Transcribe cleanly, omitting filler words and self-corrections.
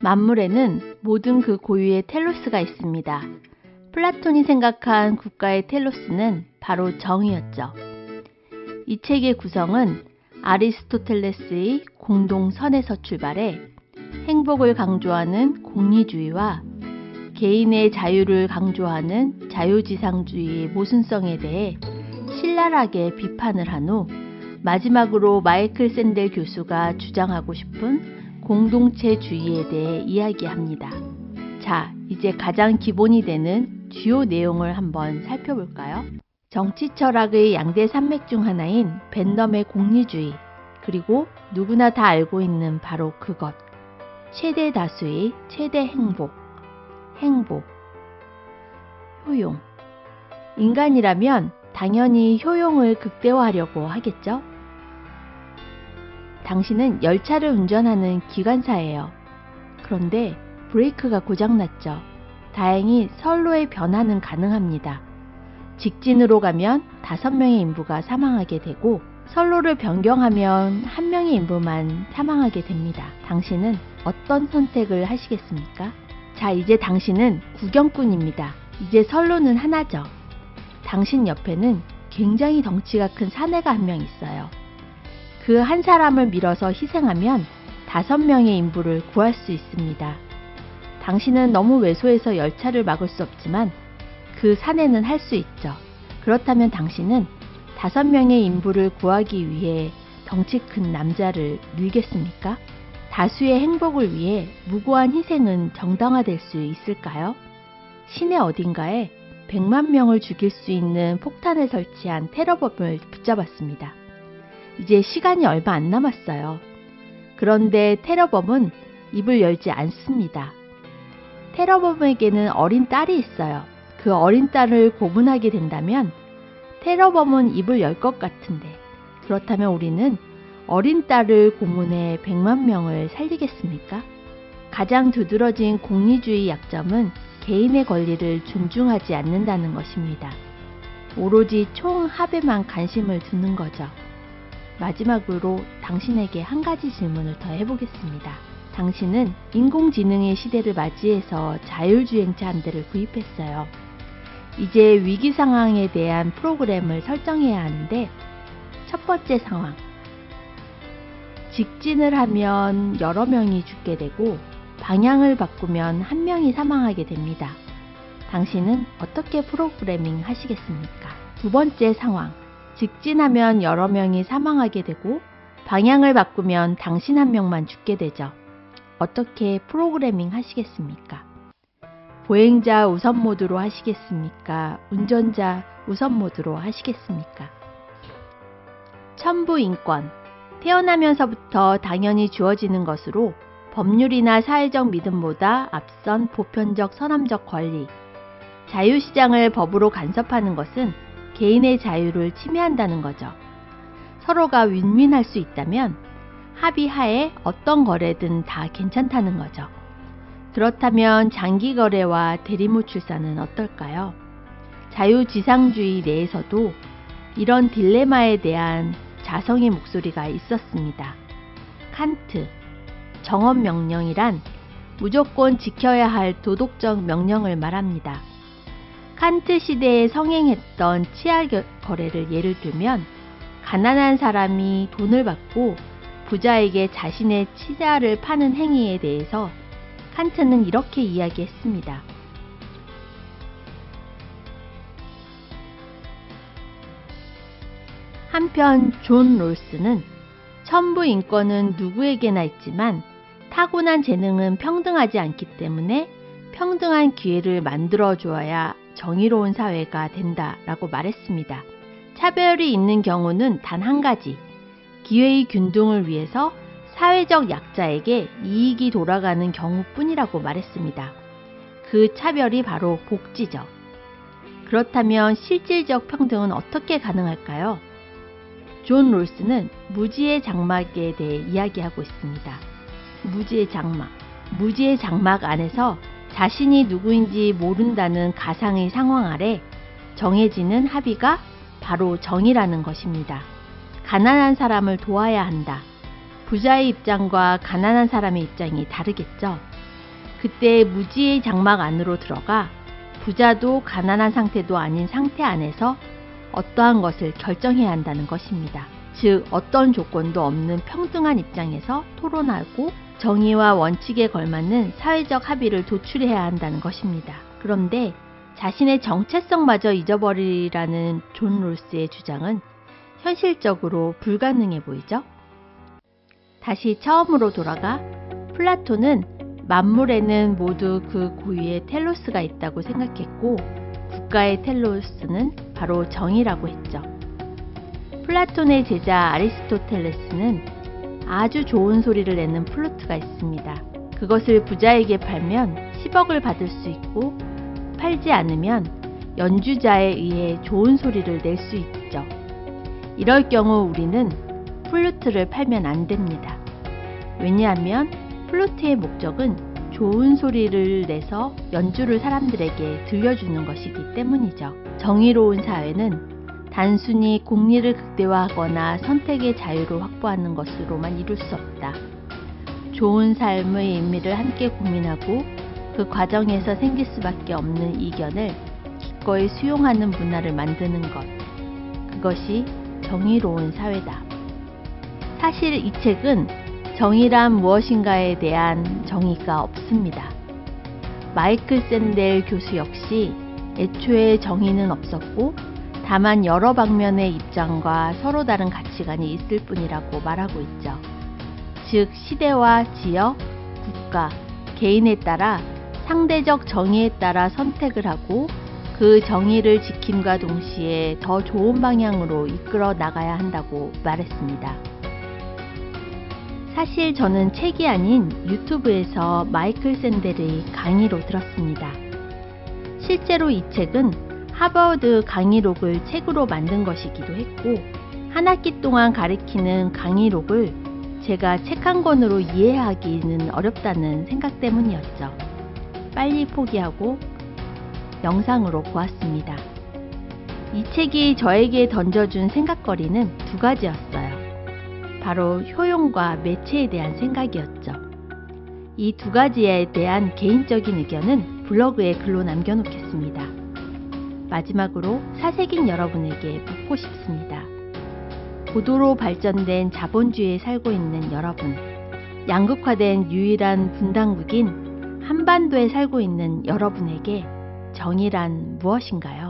만물에는 모든 그 고유의 텔로스가 있습니다. 플라톤이 생각한 국가의 텔로스는 바로 정이었죠. 이 책의 구성은 아리스토텔레스의 공동선에서 출발해 행복을 강조하는 공리주의와 개인의 자유를 강조하는 자유지상주의의 모순성에 대해 신랄하게 비판을 한 후 마지막으로 마이클 샌델 교수가 주장하고 싶은 공동체주의에 대해 이야기합니다. 자, 이제 가장 기본이 되는 주요 내용을 한번 살펴볼까요? 정치 철학의 양대 산맥 중 하나인 벤덤의 공리주의, 그리고 누구나 다 알고 있는 바로 그것, 최대 다수의 최대 행복, 효용. 인간이라면 당연히 효용을 극대화하려고 하겠죠? 당신은 열차를 운전하는 기관사예요. 그런데 브레이크가 고장났죠. 다행히 선로의 변화는 가능합니다. 직진으로 가면 5명의 인부가 사망하게 되고 선로를 변경하면 1명의 인부만 사망하게 됩니다. 당신은 어떤 선택을 하시겠습니까? 자, 이제 당신은 구경꾼입니다. 이제 선로는 하나죠. 당신 옆에는 굉장히 덩치가 큰 사내가 한 명 있어요. 그 한 사람을 밀어서 희생하면 5명의 인부를 구할 수 있습니다. 당신은 너무 왜소해서 열차를 막을 수 없지만 그 사내는 할 수 있죠. 그렇다면 당신은 5명의 인부를 구하기 위해 덩치 큰 남자를 밀겠습니까? 다수의 행복을 위해 무고한 희생은 정당화될 수 있을까요? 시내 어딘가에 100만 명을 죽일 수 있는 폭탄을 설치한 테러범을 붙잡았습니다. 이제 시간이 얼마 안 남았어요. 그런데 테러범은 입을 열지 않습니다. 테러범에게는 어린 딸이 있어요. 그 어린 딸을 고문하게 된다면 테러범은 입을 열 것 같은데, 그렇다면 우리는 어린 딸을 고문해 100만 명을 살리겠습니까? 가장 두드러진 공리주의 약점은 개인의 권리를 존중하지 않는다는 것입니다. 오로지 총합에만 관심을 두는 거죠. 마지막으로 당신에게 한 가지 질문을 더 해보겠습니다. 당신은 인공지능의 시대를 맞이해서 자율주행차 한 대를 구입했어요. 이제 위기 상황에 대한 프로그램을 설정해야 하는데, 첫 번째 상황. 직진을 하면 여러 명이 죽게 되고 방향을 바꾸면 1명이 사망하게 됩니다. 당신은 어떻게 프로그래밍 하시겠습니까? 두 번째 상황. 직진하면 여러 명이 사망하게 되고 방향을 바꾸면 당신 1명만 죽게 되죠. 어떻게 프로그래밍 하시겠습니까? 보행자 우선 모드로 하시겠습니까? 운전자 우선 모드로 하시겠습니까? 천부 인권. 태어나면서부터 당연히 주어지는 것으로 법률이나 사회적 믿음보다 앞선 보편적 선함적 권리. 자유시장을 법으로 간섭하는 것은 개인의 자유를 침해한다는 거죠. 서로가 윈윈할 수 있다면 합의하에 어떤 거래든 다 괜찮다는 거죠. 그렇다면 장기 거래와 대리모 출산은 어떨까요? 자유지상주의 내에서도 이런 딜레마에 대한 자성의 목소리가 있었습니다. 칸트, 정업명령이란 무조건 지켜야 할 도덕적 명령을 말합니다. 칸트 시대에 성행했던 치아 거래를 예를 들면 가난한 사람이 돈을 받고 부자에게 자신의 치아를 파는 행위에 대해서 칸트는 이렇게 이야기했습니다. 한편 존 롤스는 천부 인권은 누구에게나 있지만 타고난 재능은 평등하지 않기 때문에 평등한 기회를 만들어 주어야 정의로운 사회가 된다라고 말했습니다. 차별이 있는 경우는 단 한 가지, 기회의 균등을 위해서 사회적 약자에게 이익이 돌아가는 경우뿐이라고 말했습니다. 그 차별이 바로 복지죠. 그렇다면 실질적 평등은 어떻게 가능할까요? 존 롤스는 무지의 장막에 대해 이야기하고 있습니다. 무지의 장막. 무지의 장막 안에서 자신이 누구인지 모른다는 가상의 상황 아래 정해지는 합의가 바로 정의라는 것입니다. 가난한 사람을 도와야 한다. 부자의 입장과 가난한 사람의 입장이 다르겠죠. 그때 무지의 장막 안으로 들어가 부자도 가난한 상태도 아닌 상태 안에서 어떠한 것을 결정해야 한다는 것입니다. 즉 어떤 조건도 없는 평등한 입장에서 토론하고 정의와 원칙에 걸맞는 사회적 합의를 도출해야 한다는 것입니다. 그런데 자신의 정체성마저 잊어버리라는 존 롤스의 주장은 현실적으로 불가능해 보이죠? 다시 처음으로 돌아가 플라톤은 만물에는 모두 그 고유의 텔로스가 있다고 생각했고 국가의 텔로스는 바로 정의라고 했죠. 플라톤의 제자 아리스토텔레스는 아주 좋은 소리를 내는 플루트가 있습니다. 그것을 부자에게 팔면 10억을 받을 수 있고 팔지 않으면 연주자에 의해 좋은 소리를 낼 수 있죠. 이럴 경우 우리는 플루트를 팔면 안 됩니다. 왜냐하면 플루트의 목적은 좋은 소리를 내서 연주를 사람들에게 들려주는 것이기 때문이죠. 정의로운 사회는 단순히 공리를 극대화하거나 선택의 자유를 확보하는 것으로만 이룰 수 없다. 좋은 삶의 의미를 함께 고민하고 그 과정에서 생길 수밖에 없는 이견을 기꺼이 수용하는 문화를 만드는 것. 그것이 정의로운 사회다. 사실 이 책은 정의란 무엇인가에 대한 정의가 없습니다. 마이클 샌델 교수 역시 애초에 정의는 없었고 다만 여러 방면의 입장과 서로 다른 가치관이 있을 뿐이라고 말하고 있죠. 즉 시대와 지역, 국가, 개인에 따라 상대적 정의에 따라 선택을 하고 그 정의를 지킴과 동시에 더 좋은 방향으로 이끌어 나가야 한다고 말했습니다. 사실 저는 책이 아닌 유튜브에서 마이클 샌델의 강의로 들었습니다. 실제로 이 책은 하버드 강의록을 책으로 만든 것이기도 했고 한 학기 동안 가르치는 강의록을 제가 책 한 권으로 이해하기는 어렵다는 생각 때문이었죠. 빨리 포기하고 영상으로 보았습니다. 이 책이 저에게 던져준 생각거리는 두 가지였어요. 바로 효용과 매체에 대한 생각이었죠. 이 두 가지에 대한 개인적인 의견은 블로그에 글로 남겨놓겠습니다. 마지막으로 사색인 여러분에게 묻고 싶습니다. 고도로 발전된 자본주의에 살고 있는 여러분, 양극화된 유일한 분단국인 한반도에 살고 있는 여러분에게 정의란 무엇인가요?